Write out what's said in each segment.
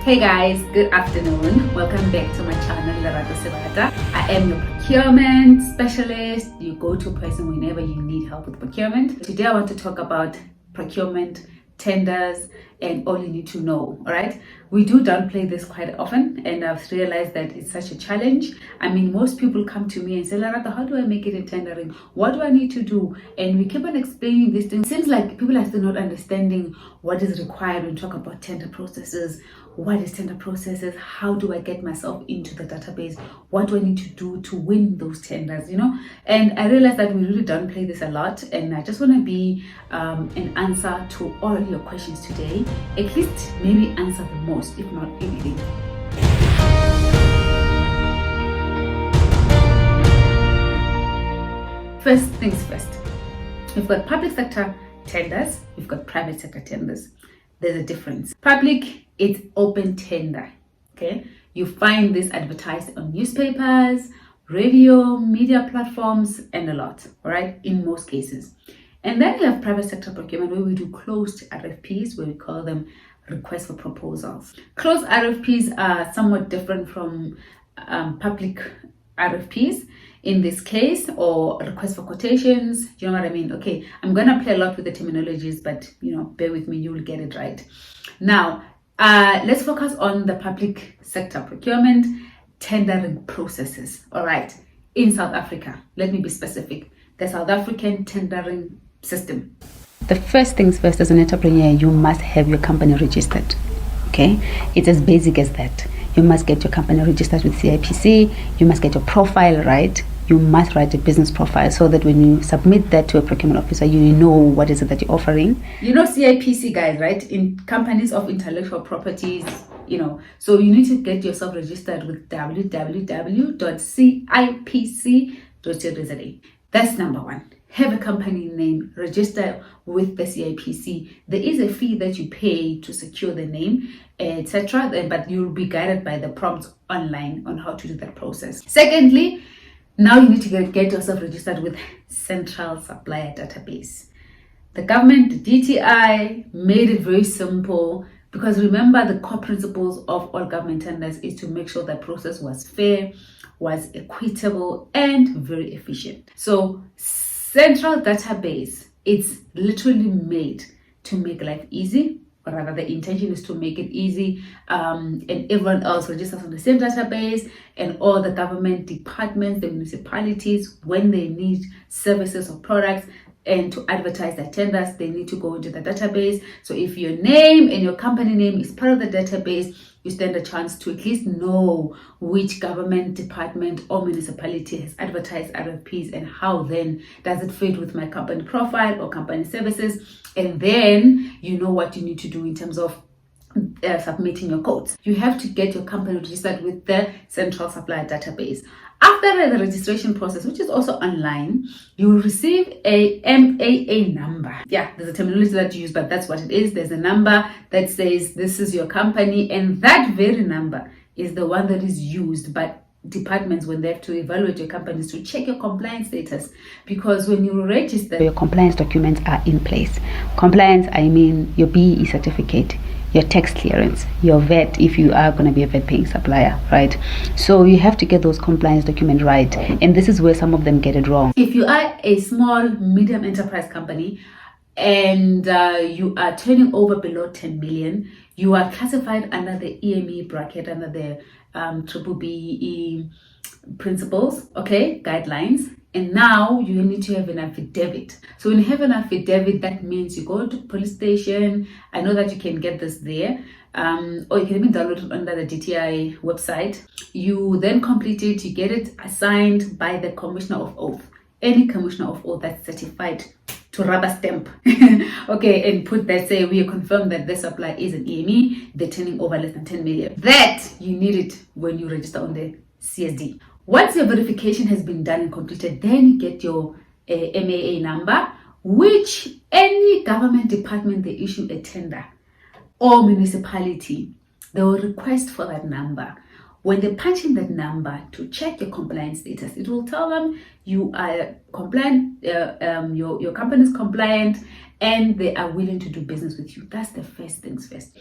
Hey guys, good afternoon. Welcome back to my channel, Lerato Sebata. I am your procurement specialist, your go-to person whenever you need help with procurement. Today I want to talk about procurement, tenders, and all you need to know. All right, we do downplay this quite often, and I've realized that it's such a challenge. I mean, most people come to me and say, Lerato, how do I make it in tendering? What do I need to do? And we keep on explaining these things. Seems like people are still not understanding what is required when we talk about tender processes. What is tender processes? How do I get myself into the database? What do I need to do to win those tenders? And I realize that we really downplay this a lot, and I just want to be an answer to all your questions today. At least maybe answer the most, if not everything. First things first, we've got public sector tenders, we've got private sector tenders. There's a difference. Public, it's open tender. Okay, you find this advertised on newspapers, radio, media platforms, and a lot. All right, in most cases. And then we have private sector procurement, where we do closed RFPs, where we call them requests for proposals. Closed RFPs are somewhat different from public RFPs in this case, or request for quotations. You know what I mean? Okay, I'm gonna play a lot with the terminologies, but bear with me, you'll get it right. Now, let's focus on the public sector procurement tendering processes. All right, in South Africa, let me be specific. The South African tendering system. The first things first, as an entrepreneur, you must have your company registered. Okay, it's as basic as that. You must get your company registered with CIPC. You must get your profile right. You must write a business profile so that when you submit that to a procurement officer, you know what is it that you're offering. CIPC, guys, right? In companies of intellectual properties, so you need to get yourself registered with www.cipc.co.za. That's number one. Have a company name, register with the CIPC. There is a fee that you pay to secure the name, etc., but you'll be guided by the prompts online on how to do that process. Secondly, now you need to get yourself registered with Central Supplier Database. The government, the DTI, made it very simple, because remember, the core principles of all government tenders is to make sure the process was fair, was equitable, and very efficient. So Central Database, it's literally made to make life easy, or rather the intention is to make it easy, and everyone else registers on the same database, and all the government departments, the municipalities, when they need services or products and to advertise their tenders, they need to go into the database. So if your name and your company name is part of the database, you stand a chance to at least know which government department or municipality has advertised RFPs, and how then does it fit with my company profile or company services. And then you know what you need to do in terms of submitting your quotes. You have to get your company registered with the Central Supplier Database. After the registration process, which is also online, you will receive a MAA number. Yeah, there's a terminology that you use, but that's what it is. There's a number that says this is your company, and that very number is the one that is used by departments when they have to evaluate your companies to check your compliance status. Because when you register, your compliance documents are in place. Compliance, I mean your BEE certificate, your tax clearance, your VAT, if you are going to be a VAT paying supplier, right? So you have to get those compliance documents right, and this is where some of them get it wrong. If you are a small, medium enterprise company and you are turning over below 10 million, you are classified under the EME bracket, under the triple BEE principles, okay, guidelines. And now you need to have an affidavit. So when you have an affidavit, that means you go to police station. I know that you can get this there, or you can even download it under the DTI website. You then complete it, you get it assigned by the Commissioner of Oath, any Commissioner of Oath that's certified to rubber stamp, okay, and put that, say, we confirm that this supply is an EME, they're turning over less than 10 million. That you need it when you register on the CSD. Once your verification has been done and completed, then you get your MAA number, which any government department they issue a tender, or municipality, they will request for that number. When they punch in that number to check your compliance status, it will tell them you are compliant, your company is compliant, and they are willing to do business with you. That's the first things first.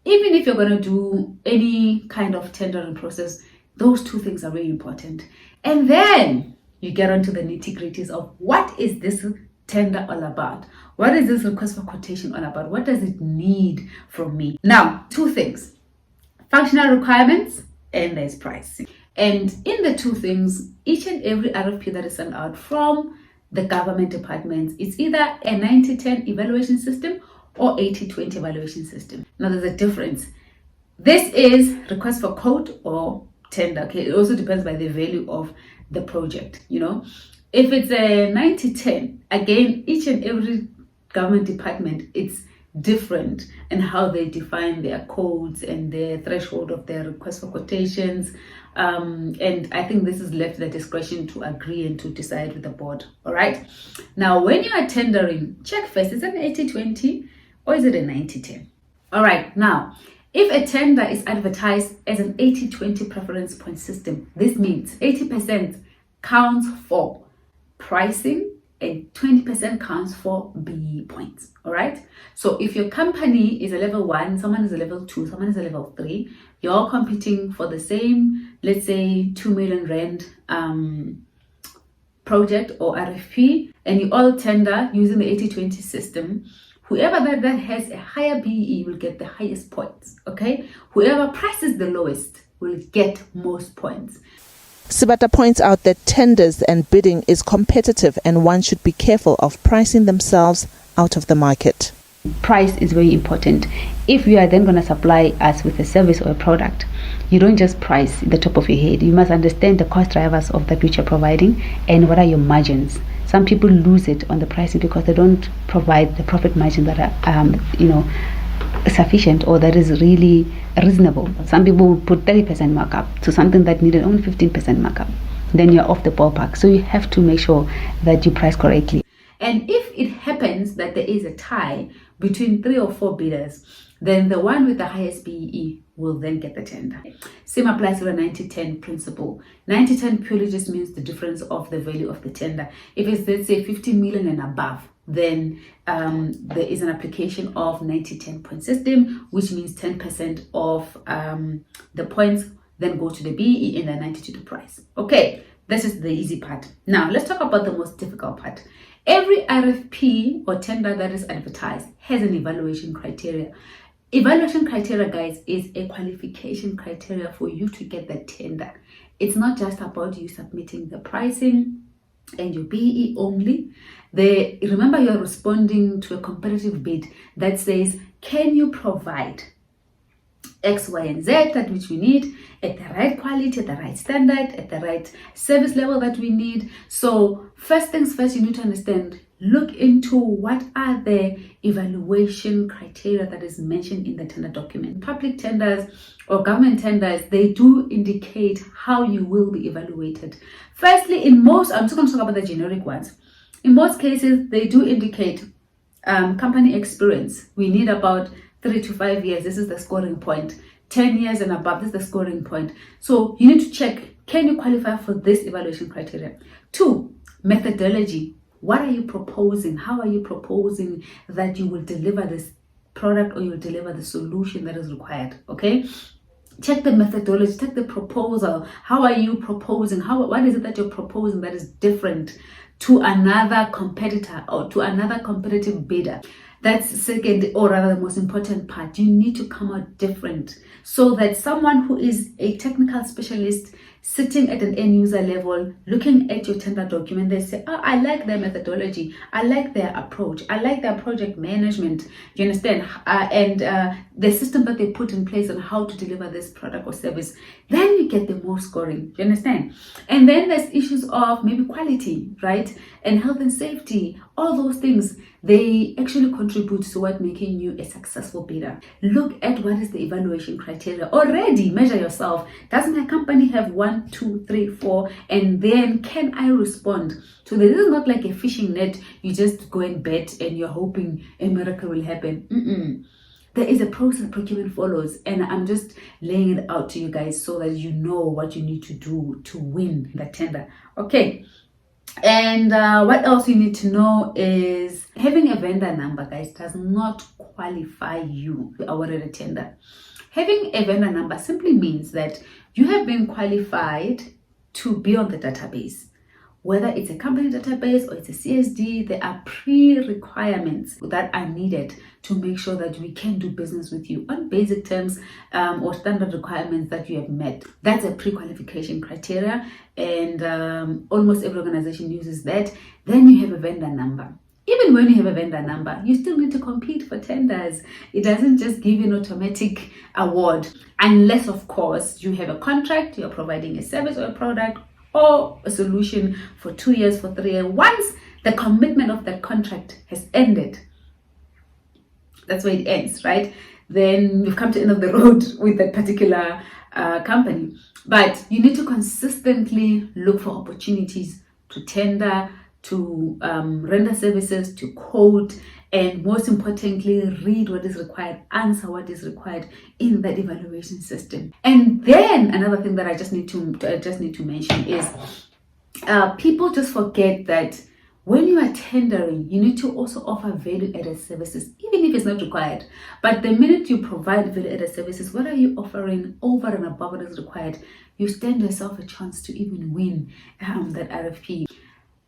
Even if you're going to do any kind of tendering process, those two things are very important. And then you get onto the nitty-gritties of what is this tender all about? What is this request for quotation all about? What does it need from me? Now, two things: functional requirements and there's pricing. And in the two things, each and every RFP that is sent out from the government departments, it's either a 90-10 evaluation system or 80-20 evaluation system. Now there's a difference. This is request for quote or tender. Okay, it also depends by the value of the project. If it's a 90-10, again, each and every government department, it's different in how they define their codes and their threshold of their request for quotations. And I think this is left to the discretion to agree and to decide with the board. All right. Now, when you are tendering, check first, is it an 80-20 or is it a 90-10? All right. Now, if a tender is advertised as an 80-20 preference point system, this means 80% counts for pricing and 20% counts for BE points. All right. So if your company is a level 1, someone is a level 2, someone is a level 3, you're all competing for the same, let's say 2 million rand project or RFP, and you all tender using the 80-20 system, whoever that has a higher BE will get the highest points. Okay. Whoever prices the lowest will get most points. Sibata points out that tenders and bidding is competitive and one should be careful of pricing themselves out of the market. Price is very important. If you are then going to supply us with a service or a product, you don't just price the top of your head. You must understand the cost drivers of that which you're providing and what are your margins. Some people lose it on the pricing because they don't provide the profit margin that are sufficient or that is really reasonable. Some people will put 30% markup to something that needed only 15% markup. Then you're off the ballpark. So you have to make sure that you price correctly. And if it happens that there is a tie between 3 or 4 bidders, then the one with the highest BE will then get the tender. Same applies to the 90-10 principle. 90-10 purely just means the difference of the value of the tender. If it's, let's say, 50 million and above, then there is an application of 90-10 point system, which means 10% of the points then go to the BE and the 90 to the price. Okay, this is the easy part. Now let's talk about the most difficult part. Every RFP or tender that is advertised has an evaluation criteria. Evaluation criteria, guys, is a qualification criteria for you to get the tender. It's not just about you submitting the pricing and your BE only. Remember, you're responding to a competitive bid that says, can you provide X, Y, and Z, that which we need at the right quality, at the right standard, at the right service level that we need. So first things first, you need to understand, look into what are the evaluation criteria that is mentioned in the tender document. Public tenders or government tenders, they do indicate how you will be evaluated. Firstly, I'm just going to talk about the generic ones. In most cases, they do indicate company experience. We need about 3 to 5 years. This is the scoring point. 10 years and above, this is the scoring point. So you need to check, can you qualify for this evaluation criteria? 2, methodology. What are you proposing? How are you proposing that you will deliver this product or you will deliver the solution that is required? Okay. Check the methodology, check the proposal. How are you proposing? What is it that you're proposing that is different to another competitor or to another competitive bidder? That's second, or rather the most important part. You need to come out different so that someone who is a technical specialist sitting at an end user level, looking at your tender document, they say, oh, I like their methodology. I like their approach. I like their project management. You understand? And the system that they put in place on how to deliver this product or service. Then you get the most scoring. You understand? And then there's issues of maybe quality, right? And health and safety. All those things, they actually contribute to what making you a successful bidder. Look at what is the evaluation criteria. Already measure yourself. Does my company have 1, 2, 3, 4? And then can I respond to this? This is not like a fishing net. You just go and bet and you're hoping a miracle will happen. There is a process procurement follows, and I'm just laying it out to you guys so that you know what you need to do to win the tender. Okay. And what else you need to know is having a vendor number, guys, does not qualify you to award a tender. Having a vendor number simply means that you have been qualified to be on the database. Whether it's a company database or it's a CSD, there are pre-requirements that are needed to make sure that we can do business with you on basic terms or standard requirements that you have met. That's a pre-qualification criteria, and almost every organization uses that. Then you have a vendor number. Even when you have a vendor number, you still need to compete for tenders. It doesn't just give you an automatic award, unless, of course, you have a contract, you're providing a service or a product or a solution for 2 years, for 3 years. Once the commitment of that contract has ended, that's where it ends, right? Then you've come to the end of the road with that particular company. But you need to consistently look for opportunities to tender, to render services, to quote, and most importantly, read what is required, answer what is required in that evaluation system. And then another thing that I just need to mention is people just forget that when you are tendering, you need to also offer value-added services, even if it's not required. But the minute you provide value-added services, what are you offering over and above what is required? You stand yourself a chance to even win that RFP.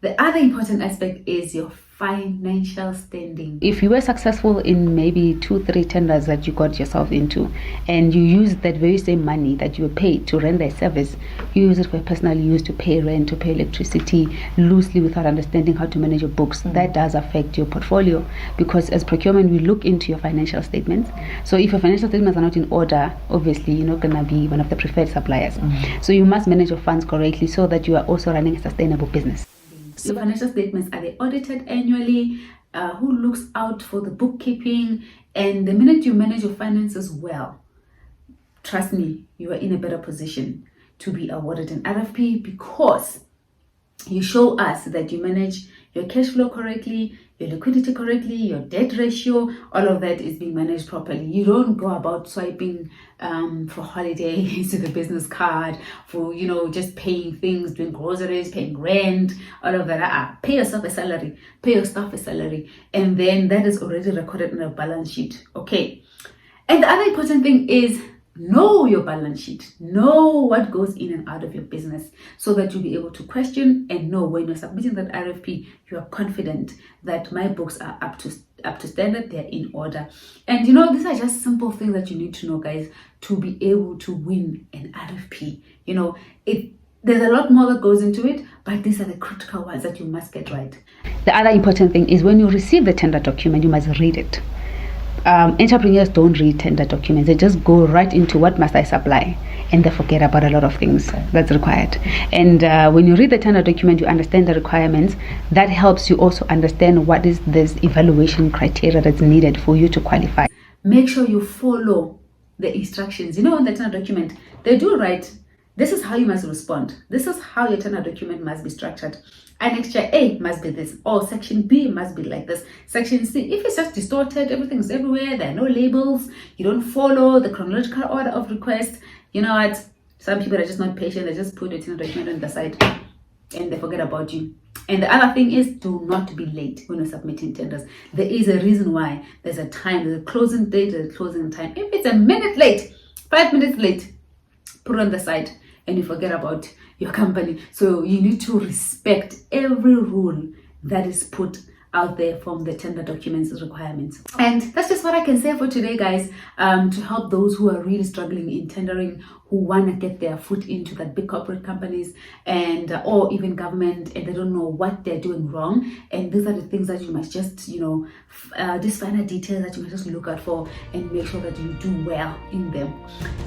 The other important aspect is your financial standing. If you were successful in maybe 2-3 tenders that you got yourself into, and you use that very same money that you were paid to render a service, you use it for personal use, to pay rent, to pay electricity, loosely, without understanding how to manage your books, that does affect your portfolio, because as procurement, we look into your financial statements. So if your financial statements are not in order, obviously you're not going to be one of the preferred suppliers. So you must manage your funds correctly so that you are also running a sustainable business. Your financial statements, are they audited annually? Who looks out for the bookkeeping? And the minute you manage your finances well, trust me, you are in a better position to be awarded an RFP, because you show us that you manage your cash flow correctly, your liquidity correctly, your debt ratio, all of that is being managed properly. You don't go about swiping for holidays to the business card, for, just paying things, doing groceries, paying rent, all of that. Pay yourself a salary, pay your staff a salary, and then that is already recorded in a balance sheet. Okay. And the other important thing is, know your balance sheet, know what goes in and out of your business, so that you'll be able to question and know when you're submitting that RFP, you are confident that my books are up to standard, they're in order. And these are just simple things that you need to know, guys, to be able to win an RFP. There's a lot more that goes into it, but these are the critical ones that you must get right. The other important thing is, when you receive the tender document, you must read it. Entrepreneurs don't read tender documents. They just go right into what must I supply, and they forget about a lot of things that's required. And when you read the tender document, you understand the requirements. That helps you also understand what is this evaluation criteria that's needed for you to qualify. Make sure you follow the instructions. In the tender document, they do write, this is how you must respond. This is how your tender document must be structured. Annexure A must be this, or Section B must be like this. Section C, if it's just distorted, everything's everywhere, there are no labels, you don't follow the chronological order of request, you know what? Some people are just not patient. They just put it in the document on the side and they forget about you. And the other thing is, do not be late when you're submitting tenders. There is a reason why. There's a time, there's a closing date, there's a closing time. If it's a minute late, 5 minutes late, put it on the side and you forget about your company. So you need to respect every rule that is put out there from the tender documents requirements. And that's just what I can say for today, guys, to help those who are really struggling in tendering, who want to get their foot into that big corporate companies and or even government, and they don't know what they're doing wrong. And these are the things that you must just, these finer details that you must just look out for and make sure that you do well in them.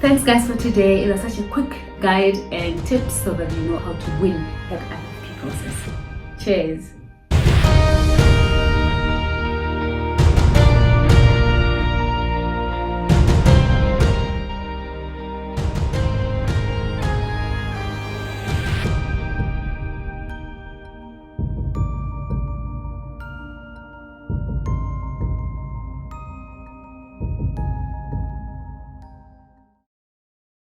Thanks, guys, for today. It was such a quick guide and tips so that you know how to win that RFP process. Cheers.